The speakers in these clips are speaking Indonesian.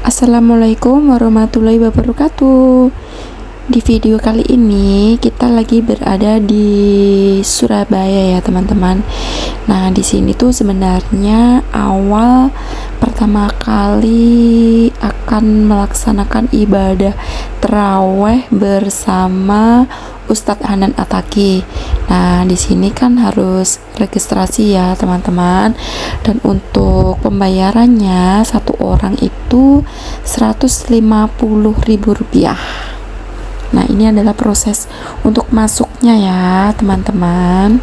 Assalamualaikum warahmatullahi wabarakatuh. Di video kali ini kita lagi berada di Surabaya ya teman-teman. Nah di sini tuh sebenarnya awal pertama kali akan melaksanakan ibadah terawih bersama Ustadz Hanan Ataki. Nah di sini kan harus registrasi ya teman-teman. Dan untuk pembayarannya satu orang itu Rp150.000. Nah ini adalah proses untuk masuknya ya teman-teman.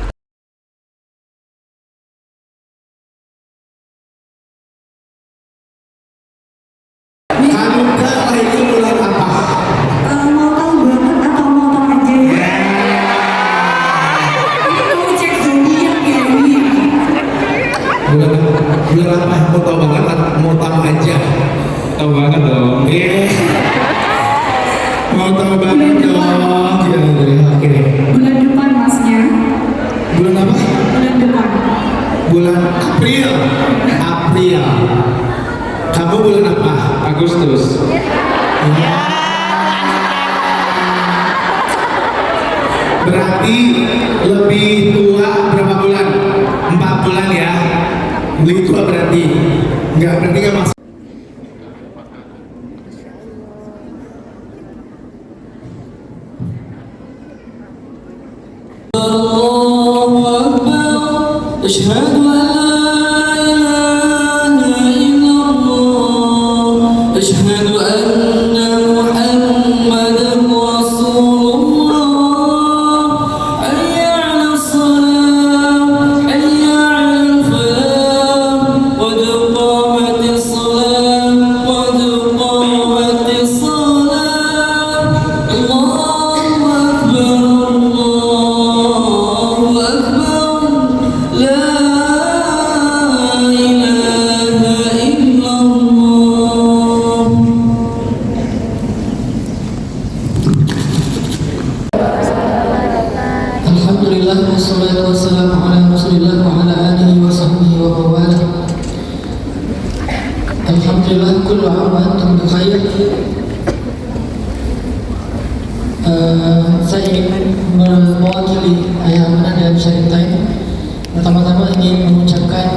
Hanukkah itu bulan apa? Mau tahu banget atau mau tahu aja ya? Itu mau cek zodiak ya ini ya? Bulan apa? Mau tahu banget atau mau tahu aja? Tahu banget dong. Mau tahu banget dong. Oke. Bulan depan masnya. Bulan apa? Bulan depan. Bulan April. April. Kamu bulan apa? Agustus. Berarti lebih tua berapa bulan? 4 bulan ya. Lebih tua berarti. Berarti nggak masuk. أشهد أن لا إله إلا الله أشهد أن محمدا رسول الله حي على الصلاة حي على الفلاح قد قامت الصلاة قد قامت الصلاة الله أكبر الله أكبر لا إله إلا الله. Alhamdulillah wassalatu wassalamu ala Rasulillah wa ala alihi wa sahbihi wa mawala. Alhamdulillah kullu aam wa antum bi khair. Saya ingin mewakili Ayah Amanah dan Syaritain. Pertama-tama ingin mengucapkan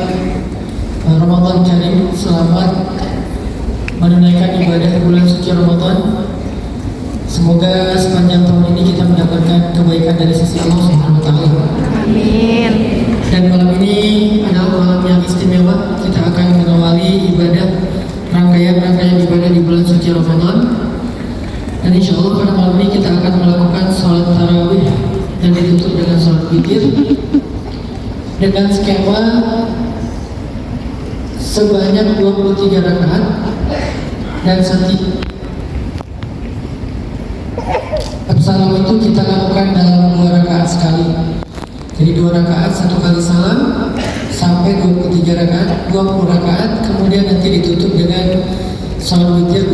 Ramadan Karim, selamat menunaikan ibadah bulan suci Ramadan. Semoga sepanjang tahun ini kita mendapatkan kebaikan dari sisi Allah Subhanahu wa taala. Amin. Dan malam ini adalah malam yang istimewa. Kita akan mengawali rangkaian ibadah di bulan suci Ramadan. Dan insya Allah pada malam ini kita akan melakukan sholat tarawih dan ditutup dengan sholat witir dengan skema sebanyak 23 rakaat dan salam itu kita lakukan dalam 2 rakaat sekali. Jadi 2 rakaat 1 kali salam sampai 23 rakaat, 20 rakaat, kemudian nanti ditutup dengan sholat witir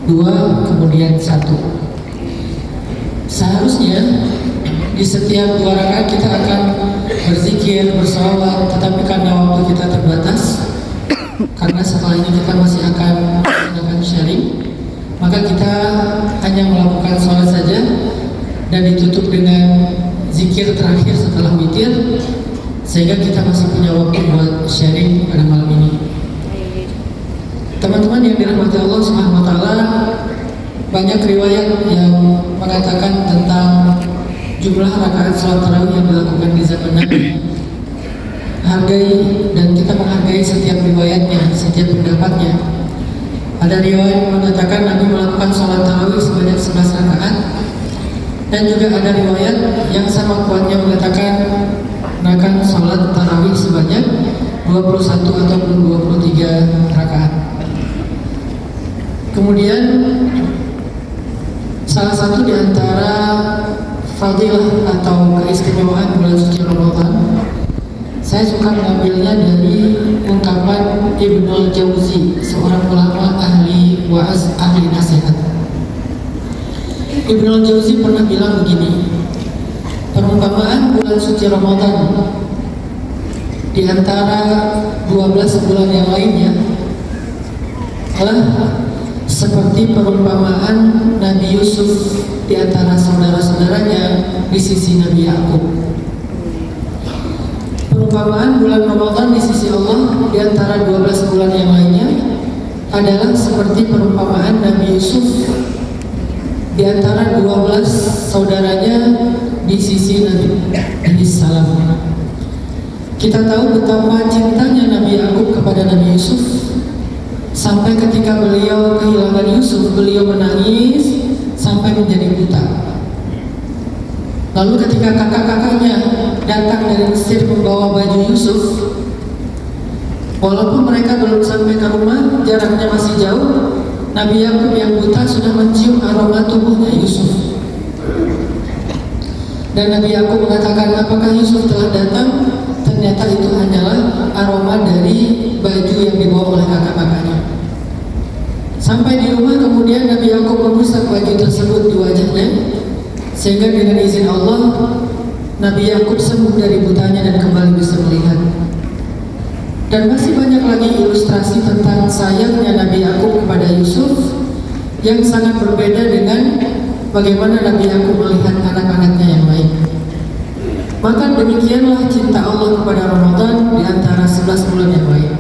2 kemudian 1. Seharusnya di setiap 2 rakaat kita akan berzikir, bersolawat, tetapi karena waktu kita terbatas, karena setelah ini kita masih akan melakukan sharing, maka kita hanya melakukan sholat saja dan ditutup dengan zikir terakhir setelah witir, sehingga kita masih punya waktu buat sharing pada malam ini. Teman-teman yang dirahmati Allah Subhanahu wa taala, banyak riwayat yang mengatakan tentang jumlah rakaat salat tarawih yang dilakukan di zaman Nabi. Hargai dan kita menghargai setiap riwayatnya, setiap pendapatnya. Ada riwayat mengatakan Nabi melakukan salat tarawih sebanyak 11 rakaat, dan juga ada riwayat yang sama kuatnya mengatakan akan salat tarawih sebanyak 21 ataupun 23 rakaat. Kemudian salah satu di antara fadilah atau keistimewaan bulan suci Ramadan, saya suka mengambilnya dari ungkapan Ibnul Jauzi, seorang ulama ahli wa'az, ahli nasihat. Ibnul Jauzi pernah bilang begini, perumpamaan bulan suci Ramadan di antara 12 bulan yang lainnya adalah seperti perumpamaan Nabi Yusuf di antara saudara-saudaranya di sisi Nabi Yakub. Perumpamaan bulan Ramadan di sisi Allah di antara 12 bulan yang lainnya adalah seperti perumpamaan Nabi Yusuf di antara 12 saudaranya di sisi Nabi Salam. Kita tahu betapa cintanya Nabi Yakub kepada Nabi Yusuf, sampai ketika beliau kehilangan Yusuf, beliau menangis sampai menjadi buta. Lalu ketika kakak-kakaknya datang dari Mesir membawa baju Yusuf, walaupun mereka belum sampai ke rumah, jaraknya masih jauh, Nabi Yakub yang buta sudah mencium aroma tubuhnya Yusuf. Dan Nabi Yakub mengatakan, apakah Yusuf telah datang? Ternyata itu hanyalah aroma dari baju yang dibawa oleh kakak-kakaknya. Sampai di rumah kemudian Nabi Yakub mengusap baju tersebut di wajahnya, sehingga dengan izin Allah Nabi Yakub sembuh dari butanya dan kembali bisa melihat. Dan masih banyak lagi ilustrasi tentang sayangnya Nabi Yakub kepada Yusuf yang sangat berbeda dengan bagaimana Nabi Yakub melihat anak-anaknya yang lain. Maka demikianlah cinta Allah kepada Ramadan di antara 11 bulan yang lain.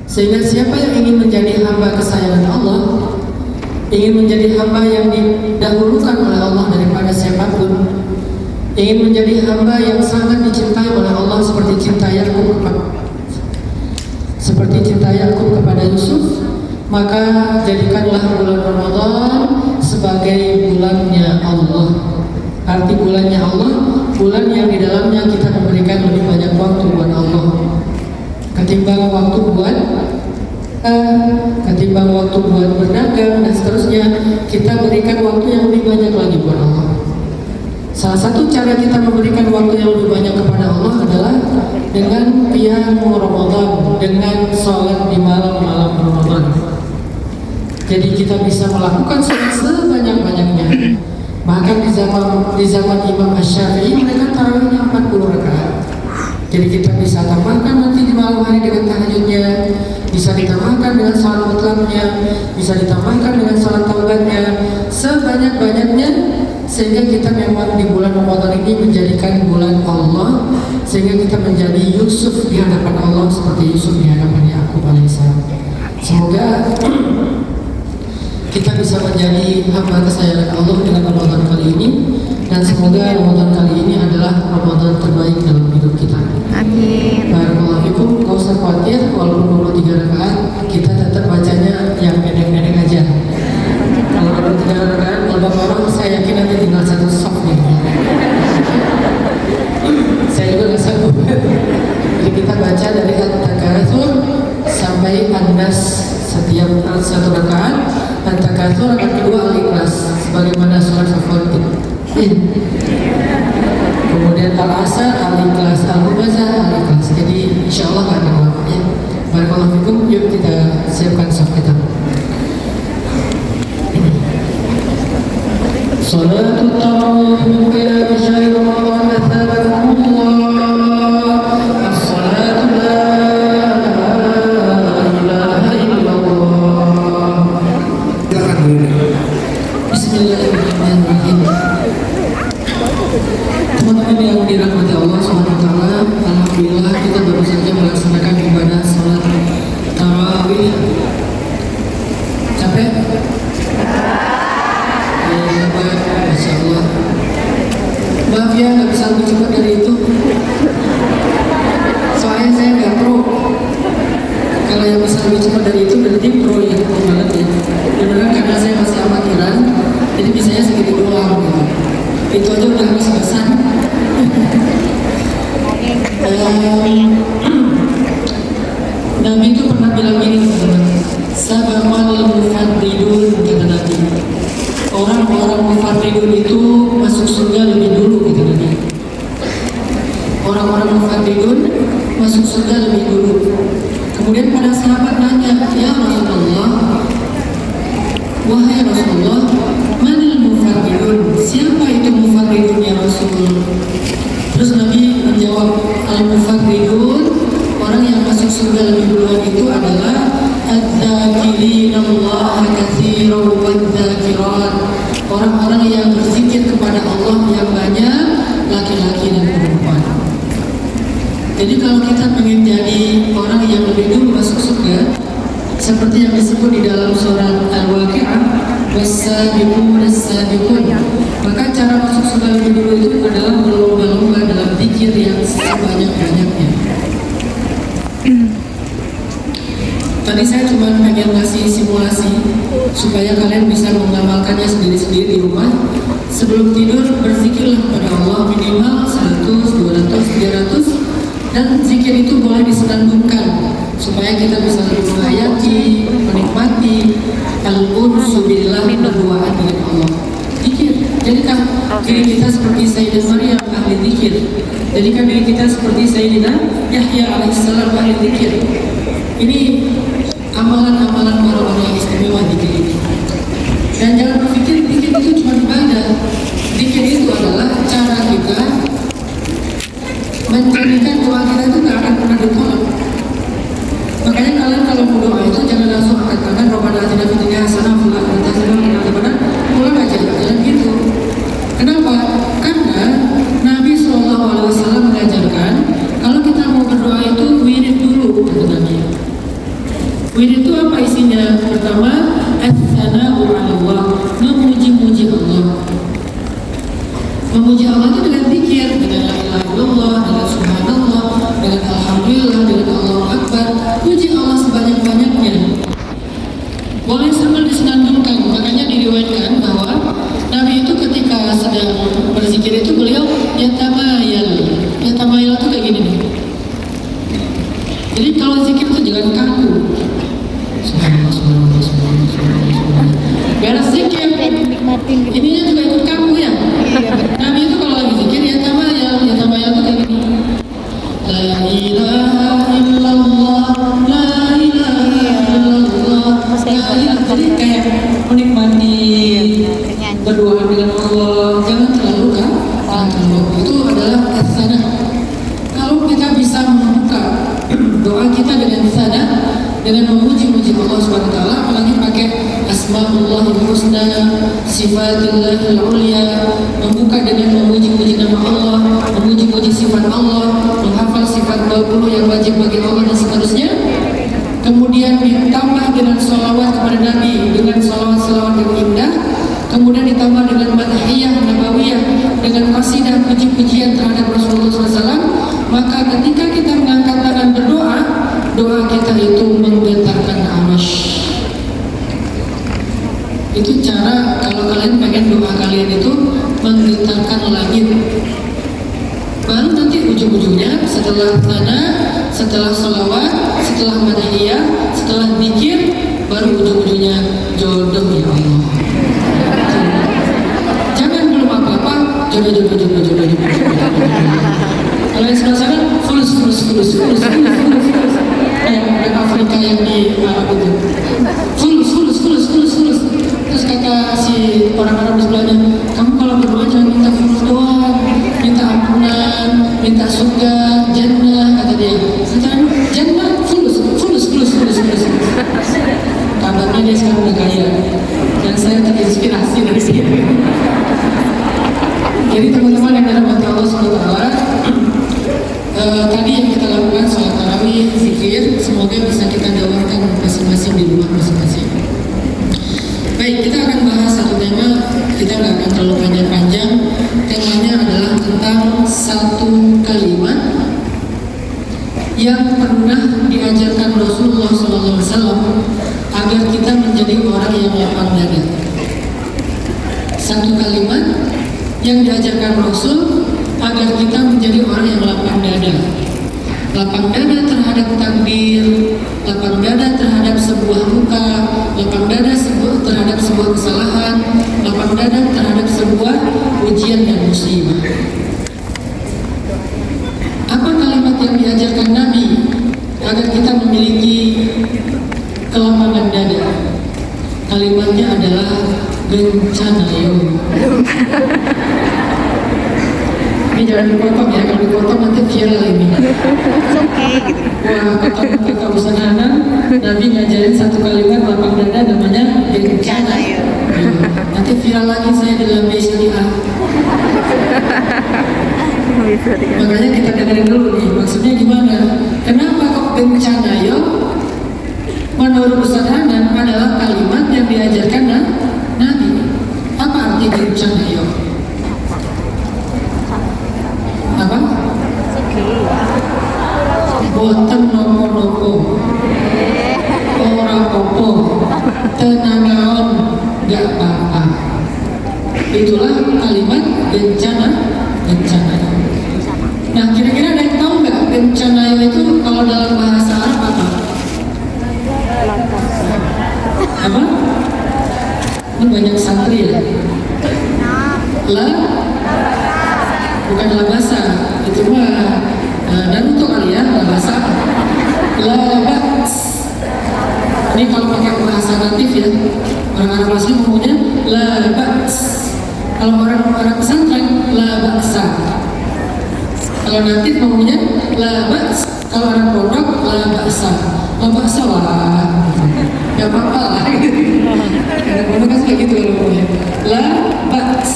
Sehingga siapa yang ingin menjadi hamba kesayangan Allah, ingin menjadi hamba yang didahulukan oleh Allah daripada siapapun, ingin menjadi hamba yang sangat dicintai oleh Allah seperti cinta Yakub kepada Yusuf, maka jadikanlah bulan Ramadan sebagai bulannya Allah. Arti bulannya Allah, bulan yang di dalamnya kita memberikan lebih banyak waktu buat Allah ketimbang waktu buat berdagang dan seterusnya. Kita berikan waktu yang lebih banyak lagi buat Allah. Salah satu cara kita memberikan waktu yang lebih banyak kepada Allah adalah dengan qiyam Ramadan, dengan sholat di malam-malam Ramadan. Jadi kita bisa melakukan sholat sebanyak-banyaknya. Bahkan di zaman Imam Asy-Syafi'i mereka tarawihnya 40 rakaat. Jadi kita bisa tambahkan nanti di malam hari dengan tahajudnya, bisa ditambahkan dengan salat mutlaknya, bisa ditambahkan dengan salat taubatnya, sebanyak-banyaknya, sehingga kita memang di bulan Ramadan ini menjadikan bulan Allah, sehingga kita menjadi Yusuf di hadapan Allah seperti Yusuf di hadapan Yakub alaihissalam. Semoga kita bisa menjadi hamba kesayangan Allah dengan Ramadan kali ini, dan semoga Ramadan kali ini adalah Ramadan terbaik dalam hidup kita. Amin. Barakallahu fikum. Gak usah khawatir, walaupun 23 rakaat kita tetap bacanya yang pendek-pendek aja. Kalau 23 rakaat lebak orang, saya yakin nanti tinggal satu sok nih. Saya juga gak sanggup. Jadi kita baca dari At-Takatsur sampai An-Nas setiap satu rakaat. At-Takatsur rakaat kedua Al-Ikhlas sebagaimana surat favorit. Kemudian Al-Asr Al-Ikhlas, Al-Humazah Al-Ikhlas. Jadi insyaallah gak ada lama ya. Barakallahu fikum. Yuk kita siapkan saf kita. Salatut tarawih min qiyam syahr Ramadan athabakumullah. As-salatu la ilaha illallah. Bismillahirrahmanirrahim. Teman-teman yang dirahmati Allah SWT, alhamdulillah kita baru saja melaksanakan ibadah salat tarawih. Capek? Masya Allah. Maaf ya, nggak bisa lebih cepat dari itu. Soalnya saya nggak pro. Kalau yang bisa lebih cepat dari itu berarti pro ya, pro banget ya. Beneran karena saya masih amatiran, jadi bisanya segitu doang gitu. Itu aja udah ngos-ngosan. Nabi itu pernah bilang gini, sabaqal mufaddidun, kata Nabi. Orang-orang mufaddidun itu masuk surga lebih dulu, kata Nabi. Orang-orang mufaddidun masuk surga lebih dulu. Kemudian para sahabat nanya, ya Rasulullah, wahai Rasulullah, manil mufaddidun? Siapa itu mufaddidun ya Rasul? Terus Nabi menjawab, al-mufaddidun, orang yang masuk surga lebih duluan itu adalah adz-dzakirina Allah orang-orang yang berzikir kepada Allah yang banyak, laki-laki dan perempuan. Jadi kalau kita pengen jadi orang yang lebih dulu masuk surga, seperti yang disebut di dalam surat Al-Waqi'ah, was-sabiqun as-sabiqun, maka cara masuk surga lebih dulu itu adalah berlomba-lomba dalam zikir yang sebanyak-banyaknya. Tadi saya cuma pengen ngasih simulasi supaya kalian bisa mengamalkannya sendiri-sendiri di rumah. Sebelum tidur berzikirlah kepada Allah minimal 100, 200, 300, dan zikir itu boleh disenandungkan supaya kita bisa lebih menghayati, menikmati al-unsu billah, berduaan dengan Allah. Zikir, jadikan diri kita seperti Sayyidah Maryam ahli zikir. Jadikan diri kita seperti Sayyidina Yahya alaihissalam ahli zikir. Ini amalan-amalan orang-orang yang istimewa zikir ini. Dan jangan berpikir zikir itu cuma ibadah. Zikir itu adalah cara kita menjadikan doa kita itu gak akan pernah ditolak. Makanya kalian kalau mau doa itu jangan langsung angkat tangan, Rabbana atina fid dunya hasanah wa fil akhirati hasanah wa qina adzabannar. Pulang aja, jangan gitu. Kenapa? Karena Nabi SAW mengajarkan kalau kita mau berdoa itu wirid dulu, kata Nabi. Wirid itu apa isinya? Pertama, as-sana'u 'ala Allah, memuji-muji Allah. Memuji Allah itu dengan zikir, dengan la ilaha illallah, dengan subhanallah, dengan alhamdulillah, dengan Allahu akbar. Puji Allah sebanyak-banyaknya. Boleh sambil disenandungkan. Makanya diriwayatkan bahwa Nabi itu ketika sedang berzikir itu beliau yatamayal. Yatamayal itu kayak gini nih. Jadi kalau zikir itu jangan kaku. Subhanallah, subhanallah, subhanallah, subhanallah. Beres zikir, ininya juga ikut kaku ya. Nabi itu kalau lagi zikir yatamayal itu kayak gini. La ilaha illallah, la ilaha illallah, la ilaha. Jadi kayak menikmati berdoa dengan Allah. Jangan terlalu kan? Itu adalah as-sana. Kalau kita bisa membuka doa kita dengan sana, dengan memuji-muji Allah SWT, apalagi pakai asma'ullahil husna, sifatillahil ulia, membuka dengan memuji-muji nama Allah, memuji-muji sifat Allah, menghafal sifat 20 yang wajib bagi Allah dan seterusnya. Kemudian ditambah dengan sholawat kepada Nabi, dengan sholawat-sholawat yang indah. Kemudian ditambah dengan madhiyah nabawiyah, dengan qasidah puji-pujian terhadap Rasulullah SAW. Maka ketika kita mengangkat tangan berdoa, doa kita itu menggetarkan arasy. Itu cara kalau kalian pengen doa kalian itu menggetarkan langit. Baru nanti ujung-ujungnya setelah tana, setelah sholawat, setelah madhiyah, setelah zikir, baru ujung-ujungnya jodoh ya Allah. Jangan belum apa-apa, jodoh. Kalau yang sebelah sana, fulus. Kayak Afrika yang di Arab itu. Fulus. Terus kata si orang-orang di sebelahnya, kamu kalau berdoa jangan minta fulus doang, minta ampunan, minta surga, jannah, kata dia. Sekarang jannah fulus. Kabarnya dia sekarang udah kaya. Dan saya terinspirasi dari sini. Jadi teman-teman yang dirahmati Allah SWT, tadi yang kita lakukan sholat tarawih, zikir, semoga bisa kita dawarkan masing-masing di rumah masing-masing. Baik, kita akan bahas satu tema, kita nggak akan terlalu panjang-panjang. Temanya adalah tentang satu kalimat yang pernah diajarkan Rasulullah SAW agar kita menjadi orang yang lapang dada. Satu kalimat yang diajarkan Rasul agar kita menjadi orang yang lapang dada. Lapang dada terhadap takdir, lapang dada terhadap sebuah luka, lapang dada terhadap sebuah kesalahan, lapang dada terhadap sebuah ujian dan musibah. Apa kalimat yang diajarkan Nabi agar kita memiliki kelapangan dada? Kalimatnya adalah bencana yo. Ini jangan dipotong ya, kalau dipotong nanti viral ini. Wah, kata Ustaz Hanan, Nabi ngajarin satu kalimat lapang dada namanya bencana. Nanti viral lagi saya sederhana adalah kalimat yang diajarkan Nabi. Apa arti bencana yo? Apa? Boten nopo-nopo, orang opo, tenanaon, gak apa-apa. Itulah kalimat bencana. Nah, kira-kira ada yang tahu nggak bencana itu kalau dalam bahasa Arab apa? Apa? Ini banyak santri ya. Bukan labasa, itu mah Naruto kali ya, labasa. Labas. Ini kalau pakai bahasa natif ya, orang Arab asli ngomongnya labas. Kalau orang pesantren labasa. Kalau natif ngomongnya labas. Kalau orang pondok labasa. Labasa lah. Gak apa-apa lah. Anak pondok kan suka gitu kalau ngomongnya. Labas.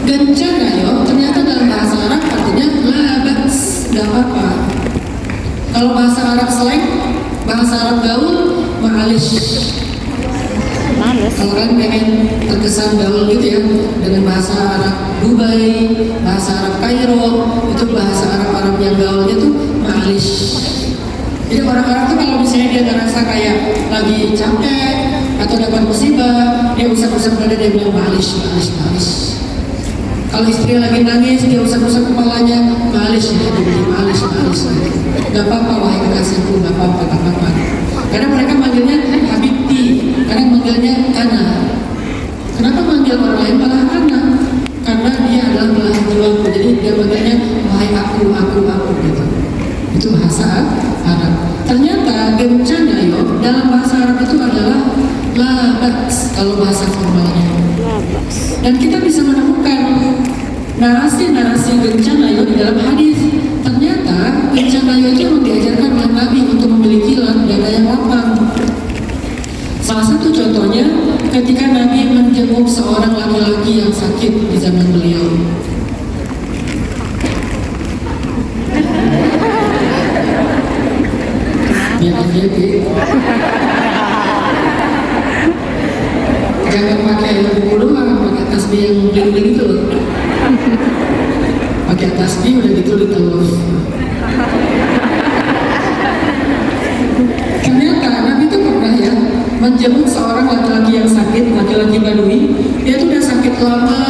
Gencana yo, ternyata dalam bahasa Arab artinya labas. Gak apa-apa. Kalau bahasa Arab slang, bahasa Arab gaul, ma'alish. Kalau kan pengen terkesan gaul gitu ya, dengan bahasa Arab Dubai, bahasa Arab Kairo, itu bahasa Arab yang gaulnya tuh ma'alish. Jadi orang Arab tuh kalau misalnya dia ngerasa kayak lagi capek atau dapat musibah, dia usap-usap dada, dia bilang ma'alish. Kalau istri lagi nangis, dia usap-usap kepalanya, ma'alish. Gak apa-apa wahai kekasihku, gak apa-apa. Karena mereka manggilnya habibti, karena manggilnya ana. Kenapa manggil orang lain malah ana? Karena dia adalah belahan jiwaku, jadi dia manggilnya wahai aku gitu. Itu bahasa Arab. Ternyata bencana yo dalam bahasa Arab itu adalah labas kalau bahasa formalnya. Dan kita bisa menemukan narasi-narasi bencana yo di dalam hadis. Ternyata bencana yo itu memang diajarkan oleh Nabi untuk memiliki dada yang lapang. Salah satu contohnya ketika Nabi menjenguk seorang laki-laki yang sakit di zaman beliau. Ya jadi jangan pakai buku doang, pakai tasbih yang bling-bling itu loh. Pakai tasbih udah gitu ditelur. Ternyata Nabi itu pernah ya menjenguk seorang laki-laki yang sakit, laki-laki Badui. Dia tuh udah sakit lama,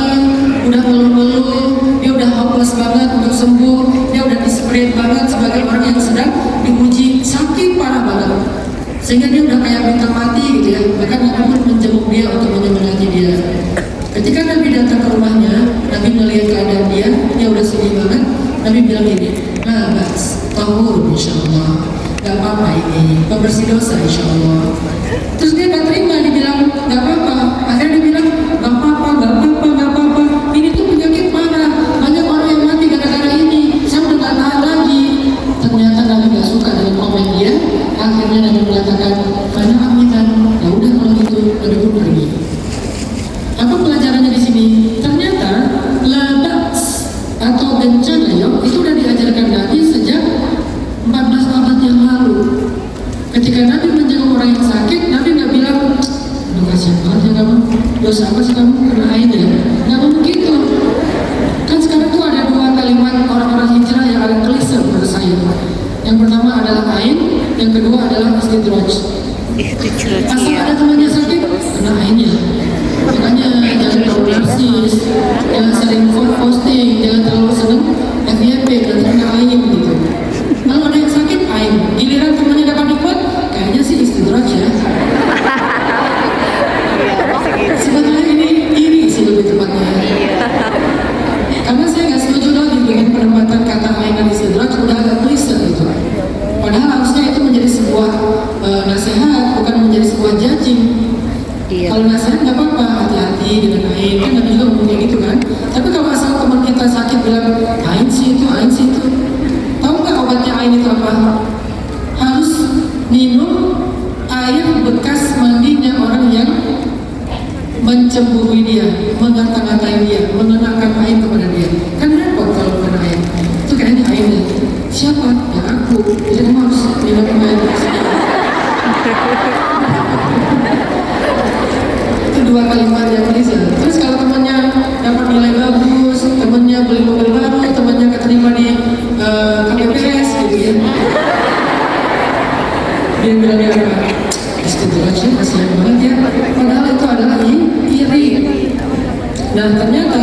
udah ngeluh-ngeluh, dia udah hopeless banget untuk sembuh, dia udah desperate banget sebagai orang yang sedang diuji sakit parah banget, sehingga dia udah kayak bintang mati gitu ya. Bahkan Nabi pun menjenguk dia untuk menyemangati dia. Ketika Nabi datang ke rumahnya, Nabi melihat keadaan dia udah sedih banget. Nabi bilang gini, nah bas, tahur insyaallah, gak apa-apa ini, pembersih dosa insyaallah. Terus dia gak terima, dibilang gak apa-apa. Akhirnya dia bilang gak apa-apa, ini tuh penyakit parah, banyak orang yang mati gara-gara ini, saya udah gak tahan lagi. Ternyata Nabi gak suka dengan komen dia. Akhirnya Nabi mengatakan, karena aminan, ya udah kalau gitu, Nabi pun pergi. Apa pelajarannya di sini? Ternyata labas atau bencana ya itu udah diajarkan Nabi sejak 14 abad yang lalu. Ketika Nabi menjenguk orang yang sakit, Nabi nggak bilang, aduh kasihan banget ya kamu, dosa apa sih kamu kena ain ya? Nggak ngomong gitu. Kan sekarang tuh ada dua kalimat orang-orang hijrah yang ada klise menurut saya. Yang pertama adalah ain, yang kedua adalah istidraj. Asal ada temannya sakit, kena ainnya. Makanya jangan terlalu narsis, jangan sering posting, jangan terlalu seneng FYP, jangan kena ain gitu. Kalau ada yang sakit, ain. Giliran temannya dapat nikmat, kayaknya sih istidraj ya. Sebetulnya ini iri sih lebih tepatnya. Karena saya nggak setuju lagi dengan penempatan kata ain dan istidraj, udah agak klise gitu. Padahal harusnya itu menjadi sebuah nasihat, bukan menjadi sebuah judging. Kalau nasihat nggak apa-apa, hati-hati dengan ain, kan Nabi juga ngomong kayak gitu kan. Tapi kalau asal teman kita sakit bilang ain sih itu, tahu nggak obatnya ain itu apa? Harus minum air bekas mandinya orang yang mencemburui dia, mengata-ngatain dia, mengenakan air kepada dia. Kan repot kalau bukan air. Itu kayaknya airnya. Siapa? Ya aku. Jadi kamu harus minum air bekas. Itu 2 kalimat yang bisa. Terus kalau temannya dapat nilai bagus, temannya beli mobil baru, temannya keterima di KPPS gitu ya, dia bilang apa? Istiqlal kasihan banget ya. Padahal itu adalah iri. Nah ternyata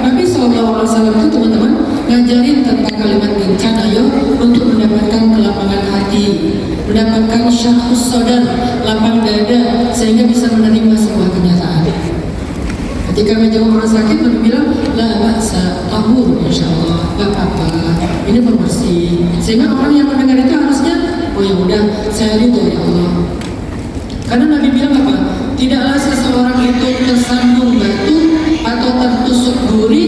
Nabi SAW itu teman-teman ngajarin tentang kalimat insan ayo untuk mendapatkan kelapangan hati, mendapatkan syahus sodar, lapang dada, sehingga bisa menerima sebuah kenyataan. Ketika menjenguk orang sakit, Nabi bilang, la ba'sa, tahur, insya Allah, gak apa-apa, ini pembersih. Sehingga orang yang mendengar itu harusnya, oh ya udah, saya ridho ya Allah. Karena Nabi bilang apa? Tidaklah seseorang itu tersandung batu atau tertusuk duri,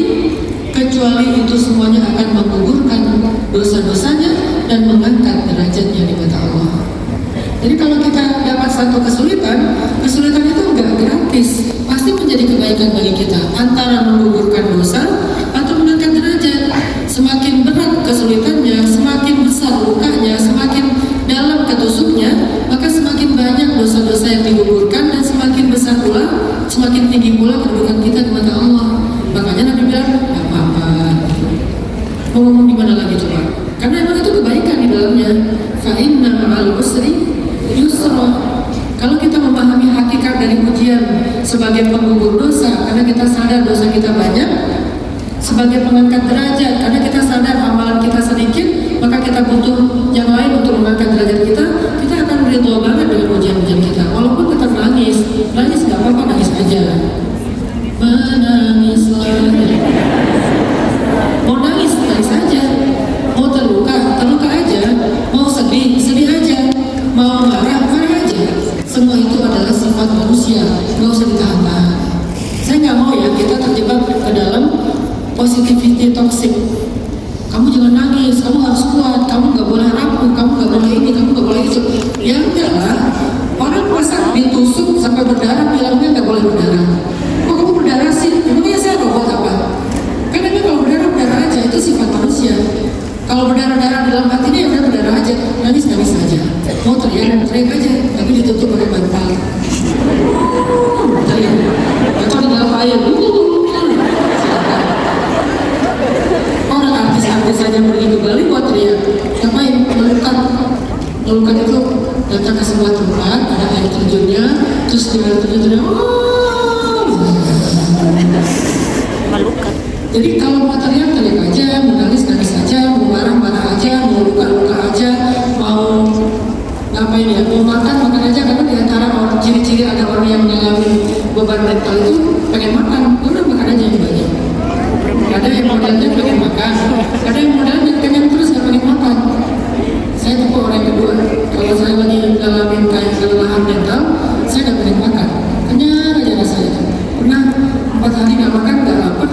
kecuali itu semuanya akan menggugurkan dosa-dosanya dan mengangkat derajatnya di mata Allah. Jadi kalau kita dapat satu kesulitan itu enggak gratis, pasti menjadi kebaikan bagi kita, antara menggugurkan dosa atau mengangkat derajat. Semakin berat kesulitannya, semakin besar lukanya, semakin dalam ketusuknya, maka semakin banyak dosa-dosa yang digugurkan dan semakin besar pula, semakin tinggi pula kedudukan kita di mata Allah. Makanya Nabi bilang, gak apa-apa. Mau ngomong di mana lagi coba? Karena emang itu kebaikan di dalamnya. Fa inna ma'al usri yusra. Kalau kita memahami hakikat dari ujian sebagai penggugur dosa, karena kita sadar dosa kita banyak, sebagai pengangkat derajat, karena kita sadar amalan kita sedikit, maka kita butuh yang lain untuk mengangkat derajat kita. Kita akan berdoa banget dengan ujian-ujian kita, walaupun tetap nangis nggak apa-apa, nangis aja, menangislah. Mau nangis aja, mau terluka aja, mau sedih aja, mau marah aja. Semua itu adalah sifat manusia, nggak usah ditahan-tahan. Saya nggak mau ya kita terjebak ke dalam positivity toxic. Kamu jangan nangis, kamu harus kuat, kamu nggak boleh rapuh, kamu nggak boleh ini, kamu nggak boleh itu. Ya enggak lah, orang masa ditusuk sampai berdarah bilangnya nggak boleh berdarah. Kok kamu berdarah sih? Emangnya saya robot apa? Kan emang kalau berdarah aja, itu sifat manusia. Kalau berdarah-darah dalam hatinya ya udah berdarah aja, nangis aja. Mau teriak aja, tapi ditutup pakai bantal. Teriak, bantal di dalam air. Orang artis-artis saja pergi ke Bali buat teriak. Ngapain? Melukat itu datang ke sebuah tempat, ada air terjunnya, terus di air terjunnya, Melukat. Jadi kalau mau teriak aja, mau nangis aja, mau marah aja, mau luka aja, mau ngapain ya, mau makan aja. Karena di antara orang ciri-ciri ada orang yang mengalami beban mental itu pengen makan, udah makan aja yang banyak. Ada yang modelnya pengen makan, ada yang modelnya pengen terus nggak pengen makan. Saya tipe orang yang kedua. Kalau saya lagi ngalamin kayak kelelahan mental, saya nggak pengen makan, kenyang aja rasanya. Pernah 4 hari nggak makan, nggak lapar.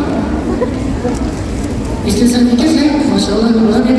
Istri saya pikir saya, masya Allah, keluar dia